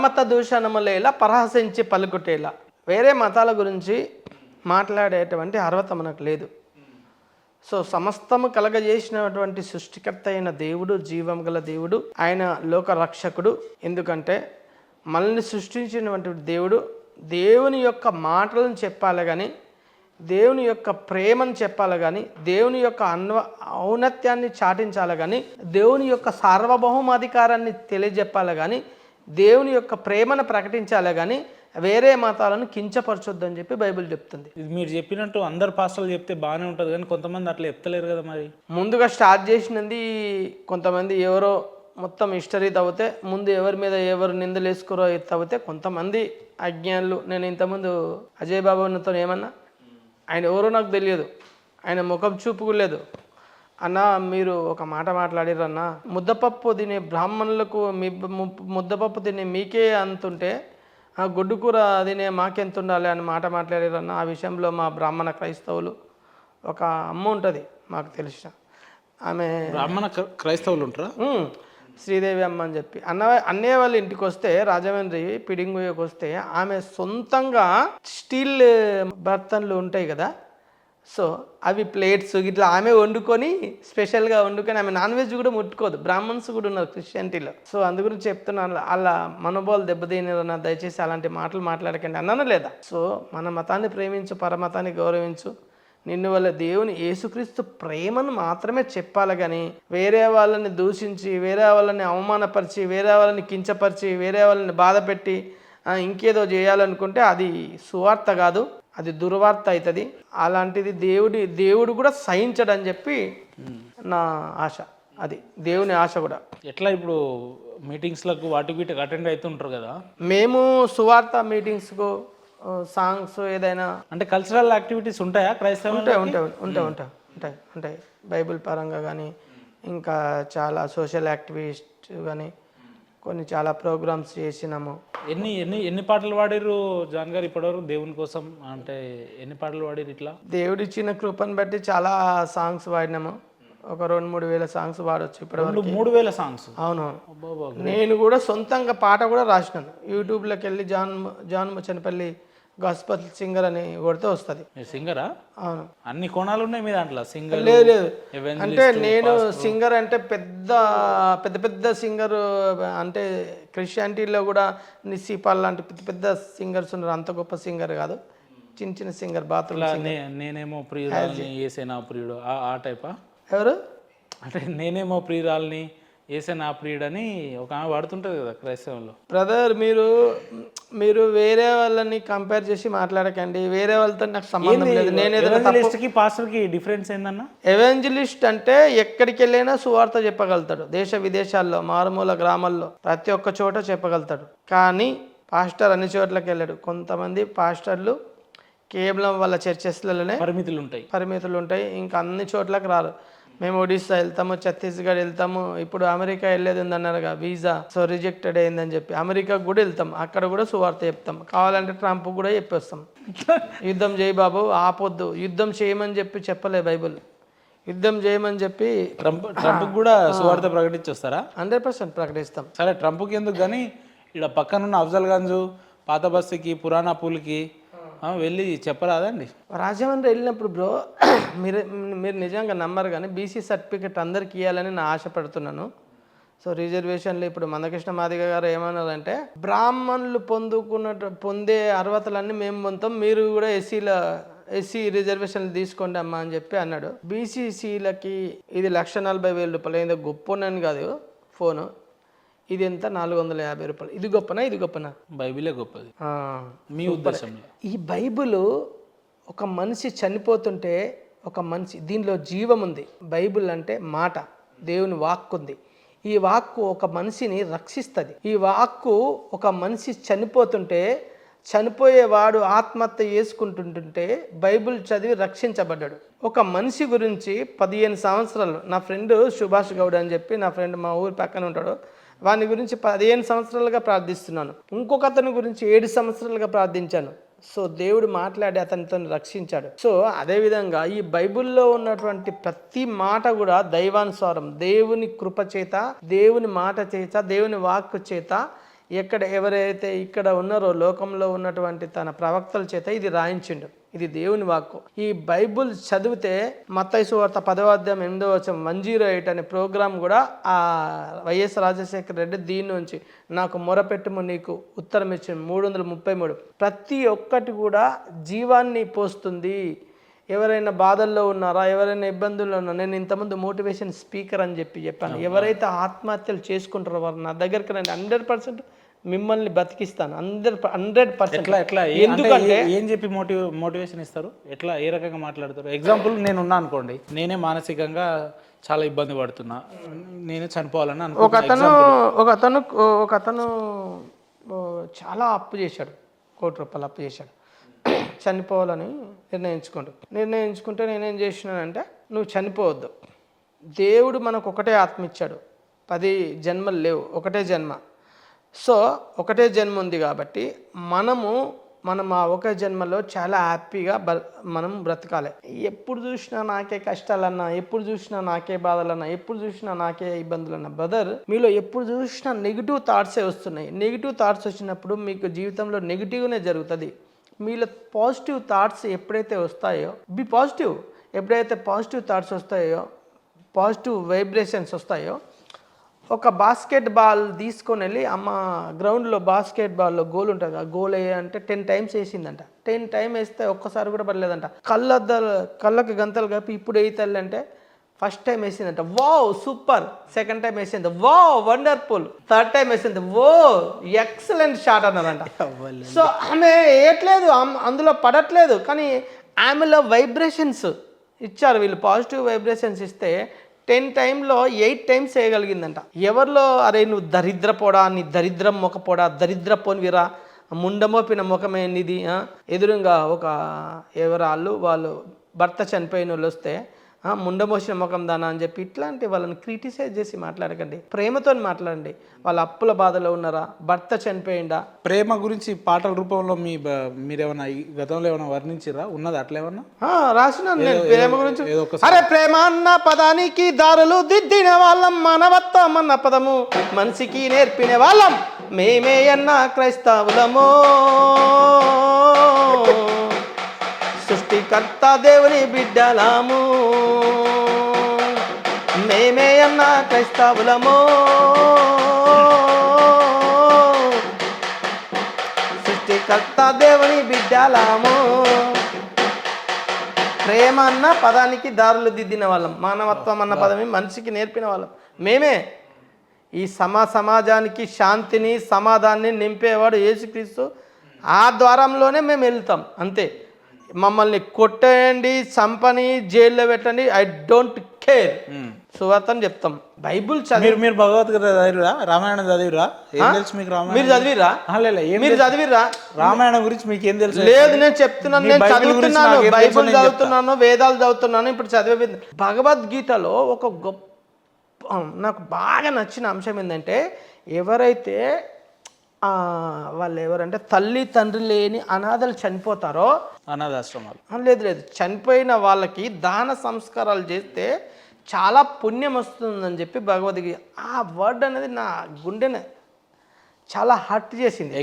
పరమత దూషణములేలా పరహసించి పలుకుటేలా. వేరే మతాల గురించి మాట్లాడేటువంటి అర్హత మనకు లేదు. సో సమస్తము కలగజేసినటువంటి సృష్టికర్త అయిన దేవుడు, జీవం గల దేవుడు, ఆయన లోక రక్షకుడు. ఎందుకంటే మనల్ని సృష్టించినటువంటి దేవుడు దేవుని యొక్క మాటలను చెప్పాలి కానీ, దేవుని యొక్క ప్రేమను చెప్పాలి కానీ, దేవుని యొక్క ఔన్నత్యాన్ని చాటించాలి కానీ, దేవుని యొక్క సార్వభౌమాధికారాన్ని తెలియజెప్పాలి కానీ, దేవుని యొక్క ప్రేమను ప్రకటించాలి కానీ వేరే మతాలను కించపరచొద్దని చెప్పి బైబిల్ చెప్తుంది. ఇది మీరు చెప్పినట్టు అందరు పాస్టర్లు చెప్తే బాగానే ఉంటుంది, కానీ కొంతమంది అట్లా చెప్తలేరు కదా. మరి ముందుగా స్టార్ట్ చేసినది కొంతమంది ఎవరో మొత్తం హిస్టరీ తవ్వితే ముందు ఎవరి మీద ఎవరు నిందలు వేసుకోరో తవ్వితే కొంతమంది అజ్ఞానులు. నేను ఇంతకుముందు అజయ్ బాబుతో ఏమన్నా, ఆయన ఎవరో నాకు తెలియదు, ఆయన ముఖం చూపు లేదు. అన్న మీరు ఒక మాట మాట్లాడిరన్న, ముద్దపప్పు తినే బ్రాహ్మణులకు మీ ముద్దపప్పు తినే మీకే అంతుంటే ఆ గొడ్డు కూర తినే మాకెంత ఉండాలి అని మాట మాట్లాడారన్న. ఆ విషయంలో మా బ్రాహ్మణ క్రైస్తవులు ఒక అమ్మ ఉంటుంది మాకు తెలిసిన, ఆమె బ్రాహ్మణ క్రైస్తవులు ఉంటారా, శ్రీదేవి అమ్మ అని చెప్పి అన్నయ్య వాళ్ళ ఇంటికి వస్తే, రాజమండ్రి పిడింగుయ్యకు వస్తే, ఆమె సొంతంగా స్టీల్ బర్తన్లు ఉంటాయి కదా, సో అవి ప్లేట్స్ ఇట్లా ఆమె వండుకొని స్పెషల్గా వండుకొని, ఆమె నాన్ వెజ్ కూడా ముట్టుకోదు. బ్రాహ్మణ్స్ కూడా ఉన్నారు క్రిస్టియానిటీలో. సో అందు గురించి చెప్తున్నాను, అలా మనోబోలు దెబ్బతిన దయచేసి అలాంటి మాటలు మాట్లాడకండి అన్నాను లేదా. సో మన మతాన్ని ప్రేమించు, పరమతాన్ని గౌరవించు. నిన్ను వల్ల దేవుని యేసుక్రీస్తు ప్రేమను మాత్రమే చెప్పాలి కానీ వేరే వాళ్ళని దూషించి, వేరే వాళ్ళని అవమానపరిచి, వేరే వాళ్ళని కించపరిచి, వేరే వాళ్ళని బాధ పెట్టి ఇంకేదో చేయాలనుకుంటే అది సువార్త కాదు, అది దుర్వార్త అవుతుంది. అలాంటిది దేవుడు కూడా సహించడని చెప్పి నా ఆశ. అది దేవుని ఆశ కూడా. ఎట్లా ఇప్పుడు మీటింగ్స్లకు వీటికి అటెండ్ అవుతుంటారు కదా, మేము సువార్త మీటింగ్స్కు సాంగ్స్ ఏదైనా అంటే కల్చరల్ యాక్టివిటీస్ ఉంటాయా క్రైస్తవ? ఉంటాయి బైబిల్ పరంగా కానీ, ఇంకా చాలా సోషల్ యాక్టివిస్ట్ కానీ కొన్ని చాలా ప్రోగ్రామ్స్ చేసినాము. ఎన్ని పాటలు పాడిర్రు జాన్ గారు ఇప్పటివరకు దేవుని కోసం? అంటే ఎన్ని పాటలు పాడిరు? ఇట్లా దేవుడిచ్చిన కృపను బట్టి చాలా సాంగ్స్ పాడినాము. ఒక 2-3 వేల సాంగ్స్ పాడవచ్చు ఇప్పుడు. 3,000 సాంగ్స్? అవును. నేను కూడా సొంతంగా పాట కూడా రాసినాను. యూట్యూబ్లోకి వెళ్ళి జాన్ ముచ్చనపల్లి గాస్పల్ సింగర్ అని కొడితే వస్తుంది. సింగరా? అవును. అన్ని కోణాలు ఉన్నాయి మీ దాంట్లో. సింగర్ లేదు. అంటే నేను సింగర్ అంటే పెద్ద సింగర్ అంటే క్రిస్టియానిటీలో కూడా నిస్సిపాల్ లాంటి పెద్ద సింగర్స్ ఉన్నారు. అంత గొప్ప సింగర్ కాదు, చిన్న సింగర్. బాత్రూమ్ నేనేమో ప్రియురాల్ని ఏసేనా ప్రియుడు ఆ టైపా? ఎవరు అంటే నేనేమో ప్రియురాల్ని ఏసే నా ప్రియుడని ఒక ఆమె వాడుతుంటుంది కదా క్రైస్తవంలో. బ్రదర్, మీరు వేరే వాళ్ళని కంపేర్ చేసి మాట్లాడకండి. వేరే వాళ్ళతో నాకు సంబంధం లేదు. నేను ఎవెంజలిస్ట్కి పాస్టర్కి డిఫరెన్స్ ఏందన్నా? ఎవెంజలిస్ట్ అంటే ఎక్కడికి వెళ్ళినా సువార్త చెప్పగలుగుతాడు. దేశ విదేశాల్లో, మారుమూల గ్రామాల్లో, ప్రతి ఒక్క చోట చెప్పగలుగుతాడు. కానీ పాస్టర్ అన్ని చోట్లకి వెళ్ళాడు. కొంతమంది పాస్టర్లు కేవలం వాళ్ళ చర్చెస్లలోనే పరిమితులు ఉంటాయి, ఇంకా అన్ని చోట్లకి రారు. మేము ఒడిస్సా వెళ్తాము, ఛత్తీస్గఢ్ వెళ్తాము, ఇప్పుడు అమెరికా వెళ్ళేది ఉందన్నారుగా, వీసా సో రిజెక్టెడ్ అయిందని చెప్పి అమెరికాకు కూడా వెళ్తాం. అక్కడ కూడా సువార్త చెప్తాం. కావాలంటే ట్రంప్ కూడా చెప్పేస్తాం, యుద్ధం చేయి బాబు, ఆపొద్దు. యుద్ధం చేయమని చెప్పలే బైబిల్, యుద్ధం చేయమని చెప్పి ట్రంప్ కూడా సువార్త ప్రకటించేస్తారా? 100% ప్రకటిస్తాం. సరే, ట్రంప్కి ఎందుకు కానీ ఇక్కడ పక్కనున్న అఫ్జల్గంజ్, పాత బస్తీకి, పురాణా పూల్కి వెళ్ళి చెప్పరాదండి? రాజమండ్రి వెళ్ళినప్పుడు బ్రో, మీరు నిజంగా నమ్మరు కానీ బీసీ సర్టిఫికెట్ అందరికి ఇవ్వాలని నా ఆశపడుతున్నాను. సో రిజర్వేషన్లు ఇప్పుడు మందకృష్ణ మాదిగ గారు ఏమన్నారంటే, బ్రాహ్మణులు పొందే అర్హతలన్నీ మేము పొందుతాం, మీరు కూడా ఎస్సీ రిజర్వేషన్లు తీసుకోండి అమ్మా అని చెప్పి అన్నాడు. బీసీసీలకి ఇది 1,40,000 రూపాయలు. ఏదో గొప్పనని కాదు ఫోను, ఇది ఎంత 450 రూపాయలు. ఇది గొప్పనా? బైబిలే గొప్పది మీ ఉద్దేశంలో. ఈ బైబిల్ ఒక మనిషి చనిపోతుంటే, ఒక మనిషి దీనిలో జీవం ఉంది. బైబిల్ అంటే మాట, దేవుని వాక్కు ఉంది. ఈ వాక్కు ఒక మనిషిని రక్షిస్తుంది. ఈ వాక్కు ఒక మనిషి చనిపోతుంటే, చనిపోయేవాడు ఆత్మహత్య చేసుకుంటుంటే బైబిల్ చదివి రక్షించబడ్డాడు. ఒక మనిషి గురించి 15 సంవత్సరాలు, నా ఫ్రెండ్ సుభాష్ గౌడ్ అని చెప్పి, నా ఫ్రెండ్ మా ఊరి పక్కన ఉంటాడు, వాని గురించి 15 సంవత్సరాలుగా ప్రార్థిస్తున్నాను. ఇంకొక అతని గురించి 7 సంవత్సరాలుగా ప్రార్థించాను. సో దేవుడు మాట్లాడి అతనితో రక్షించాడు. సో అదేవిధంగా ఈ బైబిల్లో ఉన్నటువంటి ప్రతి మాట కూడా దైవానుసారం, దేవుని కృప చేత, దేవుని మాట చేత, దేవుని వాక్కు చేత ఎవరైతే ఇక్కడ ఉన్నారో లోకంలో ఉన్నటువంటి తన ప్రవక్తల చేత ఇది రాయించిండు. ఇది దేవుని వాక్కు. ఈ బైబుల్ చదివితే మత్తయి సువార్త 10వ అధ్యాయం 8వ వచనం 108 అనే ప్రోగ్రాం కూడా ఆ వైఎస్ రాజశేఖర రెడ్డి దీని నుంచి నాకు మొరపెట్టుము నీకు ఉత్తరం ఇచ్చిన 333 ప్రతి ఒక్కటి కూడా జీవాన్ని పోస్తుంది. ఎవరైనా బాధల్లో ఉన్నారా, ఎవరైనా ఇబ్బందుల్లో ఉన్నారా, నేను ఇంతకుముందు మోటివేషన్ స్పీకర్ అని చెప్పాను. ఎవరైతే ఆత్మహత్యలు చేసుకుంటారో వారు నా దగ్గరికి రండి, 100% మిమ్మల్ని బతికిస్తాను. 100%. ఎందుకంటే ఏం చెప్పి మోటివేషన్ ఇస్తారు? ఎట్లా, ఏ రకంగా మాట్లాడతారు? ఎగ్జాంపుల్ నేను ఉన్నా అనుకోండి, నేనే మానసికంగా చాలా ఇబ్బంది పడుతున్నా, నేనే చనిపోవాలని అనుకుంటున్నా. ఒక అతను చాలా అప్పు చేశాడు, ₹1 కోటి అప్పు చేశాడు. చనిపోవాలని నిర్ణయించుకుంటే నేనేం చేసినానంటే, నువ్వు చనిపోవద్దు, దేవుడు మనకు ఒకటే ఆత్మ ఇచ్చాడు, 10 జన్మలు లేవు, ఒకటే జన్మ. సో ఒకటే జన్మ ఉంది కాబట్టి మనం ఆ ఒక జన్మలో చాలా హ్యాపీగా మనం బ్రతకాలి. ఎప్పుడు చూసినా నాకే కష్టాలన్నా, ఎప్పుడు చూసినా నాకే బాధలన్నా, ఎప్పుడు చూసినా నాకే ఇబ్బందులన్నా, బ్రదర్ మీలో ఎప్పుడు చూసినా నెగిటివ్ థాట్సే వస్తున్నాయి. నెగిటివ్ థాట్స్ వచ్చినప్పుడు మీకు జీవితంలో నెగిటివ్నే జరుగుతుంది. మీలో పాజిటివ్ థాట్స్ ఎప్పుడైతే వస్తాయో, బి పాజిటివ్. ఎప్పుడైతే పాజిటివ్ థాట్స్ వస్తాయో, పాజిటివ్ వైబ్రేషన్స్ వస్తాయో, ఒక బాస్కెట్ బాల్ తీసుకొని వెళ్ళి అమ్మ గ్రౌండ్లో బాస్కెట్ బాల్లో గోల్ ఉంటుంది, ఆ గోల్ అంటే 10 టైమ్స్ వేసిందంట. 10 టైమ్ వేస్తే ఒక్కసారి కూడా పడలేదంట. కళ్ళకి గంతలు కప్పి ఇప్పుడు వేయితల్లి అంటే ఫస్ట్ టైం వేసిందంట, వావ్ సూపర్. సెకండ్ టైం వేసింది, వావ్ వండర్ఫుల్. థర్డ్ టైం వేసింది, ఓ ఎక్సలెంట్ షాట్ అన్నదంట. సో ఆమె వేయట్లేదు, అందులో పడట్లేదు, కానీ ఆమెలో వైబ్రేషన్స్ ఇచ్చారు వీళ్ళు. పాజిటివ్ వైబ్రేషన్స్ ఇస్తే 10 టైంలో 8 టైమ్స్ వేయగలిగిందంట. ఎవరిలో అరే నువ్వు దరిద్రపోడా, నీ దరిద్రం మొకపోడా, దరిద్రపోనివిరా, ముండమోపిన ముఖమే నిది, ఎదురుగా వాళ్ళు భర్త చనిపోయిన వాళ్ళు వస్తే ముండమోసిన ముఖం దానా అని చెప్పి ఇట్లాంటి వాళ్ళని క్రిటిసైజ్ చేసి మాట్లాడకండి. ప్రేమతో మాట్లాడండి. వాళ్ళ అప్పుల బాధలో ఉన్నారా, భర్త చనిపోయిందా. ప్రేమ గురించి పాటల రూపంలో మీరేమన్నా గతంలో ఏమైనా వర్ణించిరా? ఉన్నది అట్లా ఏమన్నా రాసినాను నేను ప్రేమ గురించి. అరే ప్రేమ అన్న పదానికి దారులు దిద్దిన వాళ్ళం, మానవత్వం అన్న పదము మనిషికి నేర్పిన వాళ్ళం, మేమే అన్న క్రైస్తవులమో, సృష్టికర్త దేవుని బిడ్డలాము, మేమే అన్న క్రైస్తవులము, సృష్టికర్త దేవుని బిడ్డలాము. ప్రేమ అన్న పదానికి దారులు దిద్దిన వాళ్ళం, మానవత్వం అన్న పదమే మనిషికి నేర్పిన వాళ్ళం మేమే. ఈ సమాజానికి శాంతిని సమాధానాన్ని నింపేవాడు యేసుక్రీస్తు. ఆ ద్వారంలోనే మేము వెళ్తాం అంతే. మమ్మల్ని కొట్టేయండి, చంపని, జైల్లో పెట్టండి, ఐ డోంట్ కేర్. సువార్తని చెప్తాం. బైబుల్ చదివి మీరు భగవద్గీత చదివిరా, రామాయణం చదివిరా? ఏం తెలుసు మీకు రామాయణం? మీరు చదివిరా? మీరు చదివిరా? రామాయణం గురించి మీకు ఏం తెలుసు? లేదు, నేను చెప్తున్నాను, నేను చదువుతున్నాను, బైబుల్ చదువుతున్నాను, వేదాలు చదువుతున్నాను, ఇప్పుడు చదివే. భగవద్గీతలో ఒక గొప్ప నాకు బాగా నచ్చిన అంశం ఏంటంటే, ఎవరైతే వాళ్ళు ఎవరంటే తల్లి తండ్రి లేని అనాథలు చనిపోతారో, అనాథాశ్రమాలు లేదు చనిపోయిన వాళ్ళకి దాన సంస్కారాలు చేస్తే చాలా పుణ్యం వస్తుందని చెప్పి భగవద్గీత. ఆ వర్డ్ అనేది నా గుండెని చాలా హర్ట్ చేసింది.